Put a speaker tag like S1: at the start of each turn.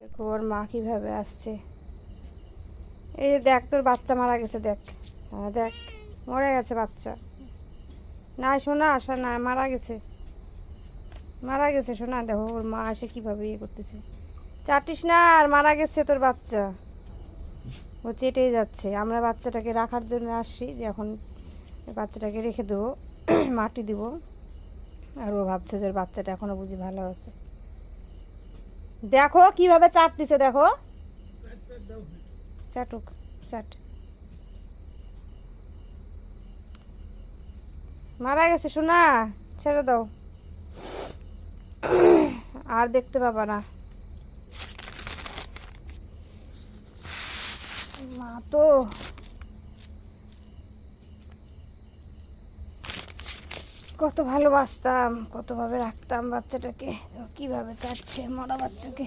S1: দেখো ওর মা কীভাবে আসছে। এই যে দেখ, তোর বাচ্চা মারা গেছে, দেখ। হ্যাঁ দেখ, মরে গেছে বাচ্চা। না শোনা, আসা না, মারা গেছে, মারা গেছে শোনা। দেখো ওর মা এসে কীভাবে ইয়ে করতেছে। চাটিস না, আর মারা গেছে তোর বাচ্চা। ও চেটেই যাচ্ছে। আমরা বাচ্চাটাকে রাখার জন্য আসছি, যে এখন বাচ্চাটাকে রেখে দেবো, মাটি দিব। আর ও ভাবছে যে বাচ্চাটা এখনও বুঝি ভালো আছে। দেখো কিভাবে চাটতেছে, দেখো। চাটুক, চাট। মারা গেছে শোনা, ছেড়ে দাও, আর দেখতে পাবা না। মা তো কত ভালোবাসতাম, কতভাবে রাখতাম বাচ্চাটাকে, কিভাবে চাচ্ছে মরা বাচ্চাকে।